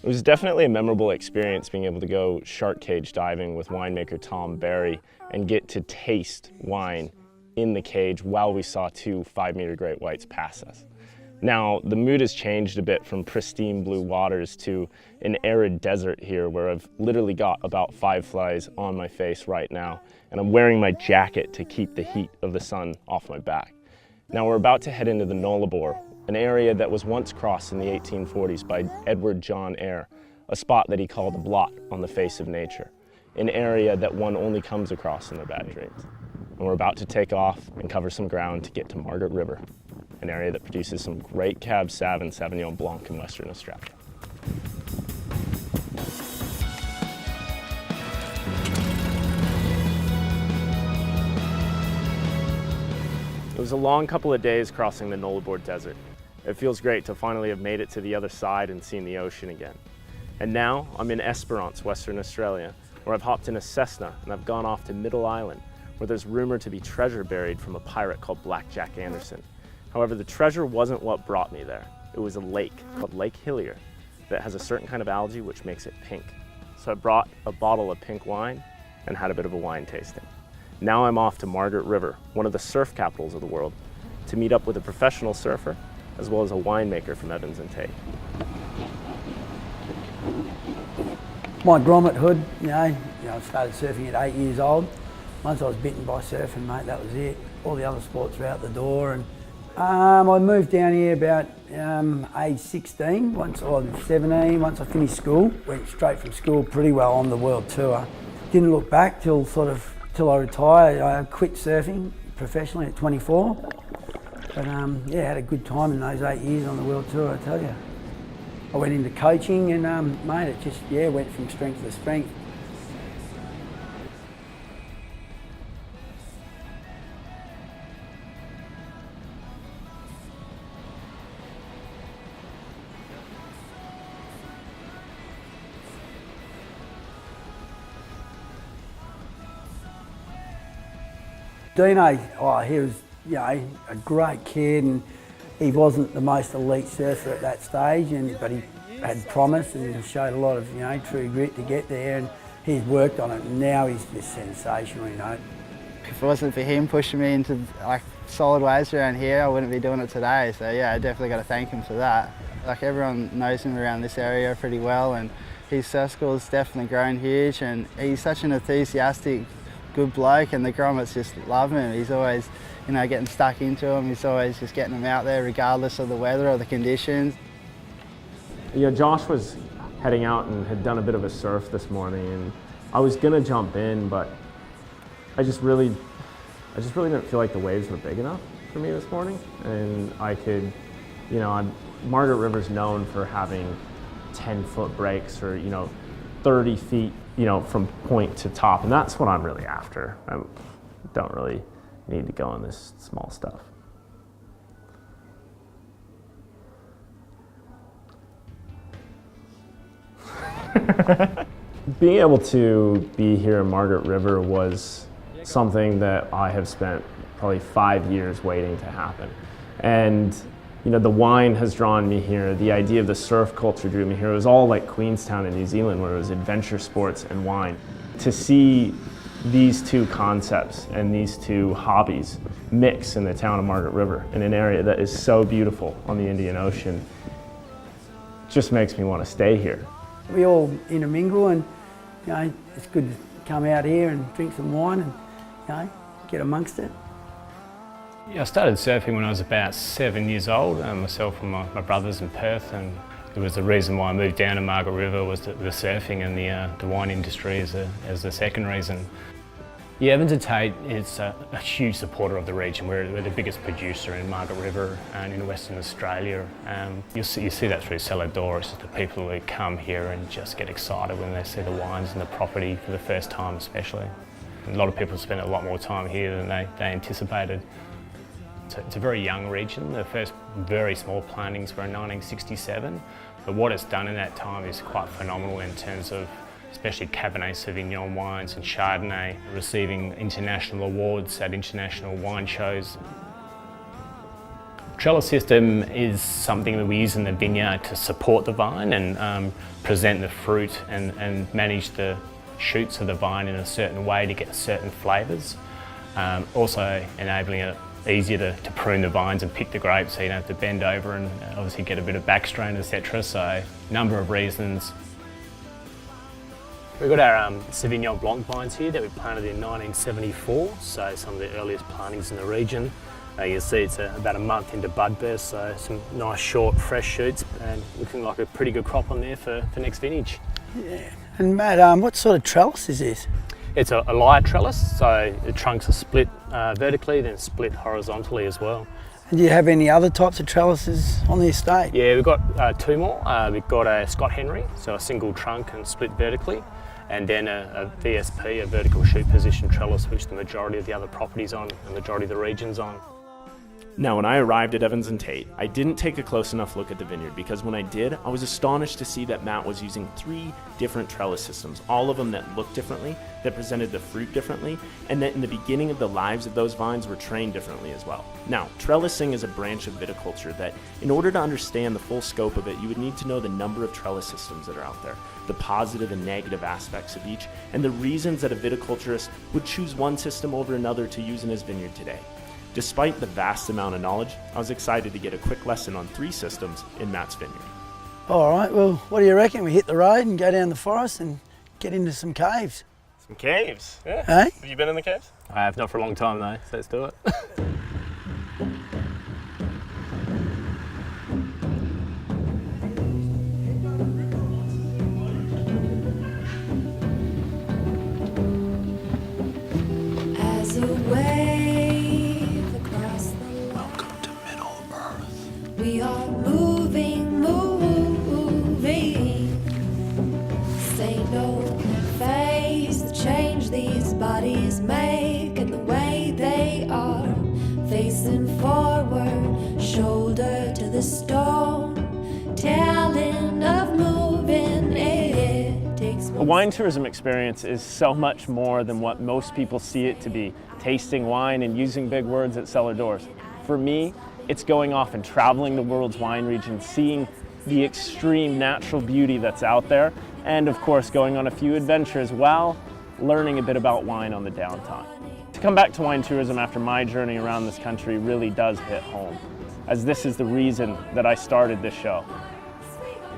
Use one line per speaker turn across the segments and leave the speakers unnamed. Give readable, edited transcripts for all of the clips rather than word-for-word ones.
It was definitely a memorable experience being able to go shark cage diving with winemaker Tom Barry and get to taste wine in the cage while we saw two 5-meter great whites pass us. Now, the mood has changed a bit from pristine blue waters to an arid desert here where I've literally got about 5 flies on my face right now, and I'm wearing my jacket to keep the heat of the sun off my back. Now we're about to head into the Nullarbor, an area that was once crossed in the 1840s by Edward John Eyre, a spot that he called a blot on the face of nature, an area that one only comes across in their bad dreams. And we're about to take off and cover some ground to get to Margaret River, an area that produces some great Cab Sav and Sauvignon Blanc in Western Australia. It was a long couple of days crossing the Nullarbor Desert. It feels great to finally have made it to the other side and seen the ocean again. And now I'm in Esperance, Western Australia, where I've hopped in a Cessna and I've gone off to Middle Island, where there's rumored to be treasure buried from a pirate called Black Jack Anderson. However, the treasure wasn't what brought me there. It was a lake called Lake Hillier that has a certain kind of algae which makes it pink. So I brought a bottle of pink wine and had a bit of a wine tasting. Now I'm off to Margaret River, one of the surf capitals of the world, to meet up with a professional surfer as well as a winemaker from Evans and Tate.
My grommethood, I started surfing at 8 years old. Once I was bitten by surfing, mate, that was it. All the other sports were out the door. And I moved down here about age 16, once I was 17, once I finished school. Went straight from school pretty well on the world tour. Didn't look back till I retired. I quit surfing professionally at 24. But had a good time in those 8 years on the world tour, I tell you. I went into coaching and mate, it just, went from strength to strength. Dino, he was, a great kid, and he wasn't the most elite surfer at that stage, but he had promise and he showed a lot of, true grit to get there, and he's worked on it, and now he's just sensational,
If it wasn't for him pushing me into solid waves around here, I wouldn't be doing it today. So I definitely got to thank him for that. Everyone knows him around this area pretty well, and his surf school's definitely grown huge, and he's such an enthusiastic, good bloke, and the grommets just love him. He's always, getting stuck into him. He's always just getting them out there regardless of the weather or the conditions.
Josh was heading out and had done a bit of a surf this morning, and I was gonna jump in, but I just really didn't feel like the waves were big enough for me this morning. And I could, Margaret River's known for having 10-foot breaks or, 30 feet, from point to top. And that's what I'm really after. I don't really need to go on this small stuff. Being able to be here in Margaret River was something that I have spent probably 5 years waiting to happen. And the wine has drawn me here. The idea of the surf culture drew me here. It was all like Queenstown in New Zealand, where it was adventure sports and wine. To see these two concepts and these two hobbies mix in the town of Margaret River, in an area that is so beautiful on the Indian Ocean, just makes me want to stay here.
We all intermingle, and it's good to come out here and drink some wine and get amongst it.
Yeah, I started surfing when I was about 7 years old, myself and my brothers in Perth, and it was the reason why I moved down to Margaret River was the surfing and the wine industry as the second reason. Yeah, Evans and Tate is a huge supporter of the region. We're the biggest producer in Margaret River and in Western Australia. You see that through cellar doors, the people who come here and just get excited when they see the wines and the property for the first time especially. A lot of people spend a lot more time here than they anticipated. It's a very young region. The first very small plantings were in 1967, but what it's done in that time is quite phenomenal in terms of especially Cabernet Sauvignon wines and Chardonnay, receiving international awards at international wine shows. Trellis system is something that we use in the vineyard to support the vine and present the fruit and manage the shoots of the vine in a certain way to get certain flavours. Also enabling it easier to prune the vines and pick the grapes so you don't have to bend over and obviously get a bit of backstrain, etc. So a number of reasons. We've got our Sauvignon Blanc vines here that we planted in 1974, so some of the earliest plantings in the region. You can see it's about a month into bud burst, so some nice short fresh shoots and looking like a pretty good crop on there for next vintage.
Yeah. And Matt, what sort of trellis is this?
It's a lyre trellis, so the trunks are split vertically, then split horizontally as well.
And do you have any other types of trellises on the estate?
Yeah, we've got two more. We've got a Scott Henry, so a single trunk and split vertically, and then a VSP, a vertical shoot position trellis, which the majority of the other properties on, the majority of the region's on.
Now, when I arrived at Evans and Tate, I didn't take a close enough look at the vineyard because when I did, I was astonished to see that Matt was using 3 different trellis systems, all of them that looked differently, that presented the fruit differently, and that in the beginning of the lives of those vines were trained differently as well. Now, trellising is a branch of viticulture that, in order to understand the full scope of it, you would need to know the number of trellis systems that are out there, the positive and negative aspects of each, and the reasons that a viticulturist would choose one system over another to use in his vineyard today. Despite the vast amount of knowledge, I was excited to get a quick lesson on 3 systems in Matt's vineyard.
All right, well, what do you reckon? We hit the road and go down the forest and get into some caves.
Some caves, yeah.
Hey?
Have you been in the caves?
I have, not for a long time though, so let's do it.
As a wave across the
Welcome to Middle Earth.
we are moving, moving. Say no face the change these bodies make and the way they are facing forward, shoulder to the stone, telling of moving. It takes
A wine tourism experience is so much more than what most people see it to be, tasting wine and using big words at cellar doors. For me, it's going off and traveling the world's wine region, seeing the extreme natural beauty that's out there, and of course going on a few adventures while learning a bit about wine on the downtime. To come back to wine tourism after my journey around this country really does hit home, as this is the reason that I started this show.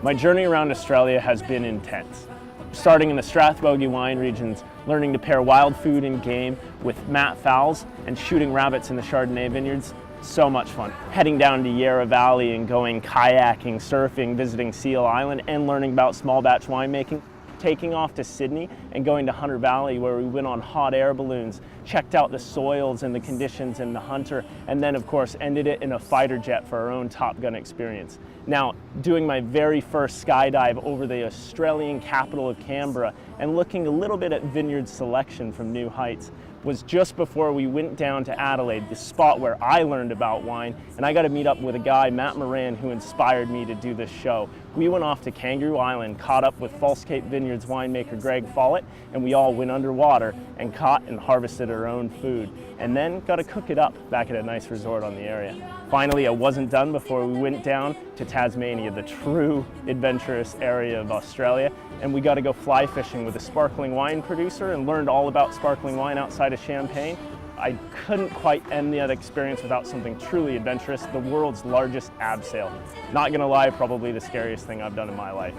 My journey around Australia has been intense. Starting in the Strathbogie wine regions, learning to pair wild food and game with Matt fowls and shooting rabbits in the Chardonnay vineyards, so much fun. Heading down to Yarra Valley and going kayaking, surfing, visiting Seal Island and learning about small batch winemaking. Taking off to Sydney and going to Hunter Valley where we went on hot air balloons, checked out the soils and the conditions in the Hunter, and then of course ended it in a fighter jet for our own Top Gun experience. Now, doing my very first skydive over the Australian capital of Canberra and looking a little bit at vineyard selection from new heights was just before we went down to Adelaide, the spot where I learned about wine, and I got to meet up with a guy, Matt Moran, who inspired me to do this show. We went off to Kangaroo Island, caught up with False Cape Vineyards winemaker Greg Follett, and we all went underwater and caught and harvested our own food, and then got to cook it up back at a nice resort on the area. Finally, I wasn't done before we went down to Tasmania, the true adventurous area of Australia, and we got to go fly fishing with a sparkling wine producer and learned all about sparkling wine outside of Champagne. I couldn't quite end that experience without something truly adventurous, the world's largest abseil. Not gonna lie, probably the scariest thing I've done in my life.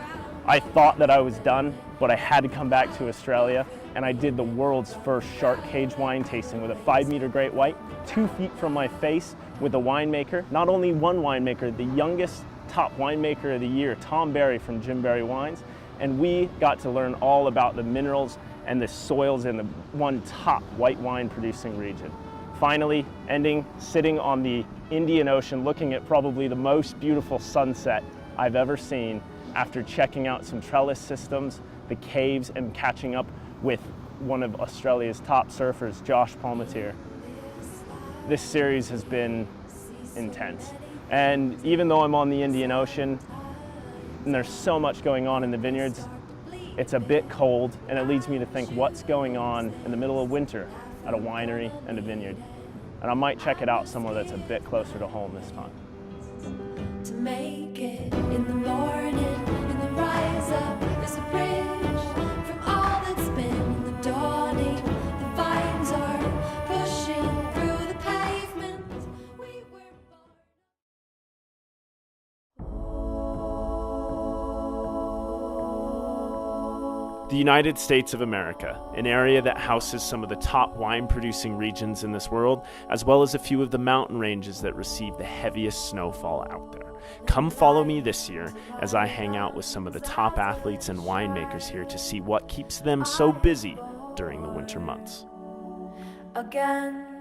I thought that I was done, but I had to come back to Australia, and I did the world's first shark cage wine tasting with a 5-meter great white, 2 feet from my face, with a winemaker, not only one winemaker, the youngest top winemaker of the year, Tom Barry from Jim Barry Wines, and we got to learn all about the minerals and the soils in the one top white wine producing region. Finally, sitting on the Indian Ocean, looking at probably the most beautiful sunset I've ever seen after checking out some trellis systems, the caves, and catching up with one of Australia's top surfers, Josh Palmateer. This series has been intense. And even though I'm on the Indian Ocean, and there's so much going on in the vineyards, it's a bit cold, and it leads me to think what's going on in the middle of winter at a winery and a vineyard. And I might check it out somewhere that's a bit closer to home this time.
to make it. In the morning, in the rise up, there's a bridge from all that's been. In the dawning, the vines are pushing through the pavement. We were
The United States of America, an area that houses some of the top wine-producing regions in this world, as well as a few of the mountain ranges that receive the heaviest snowfall out there. Come follow me this year as I hang out with some of the top athletes and winemakers here to see what keeps them so busy during the winter months.
again.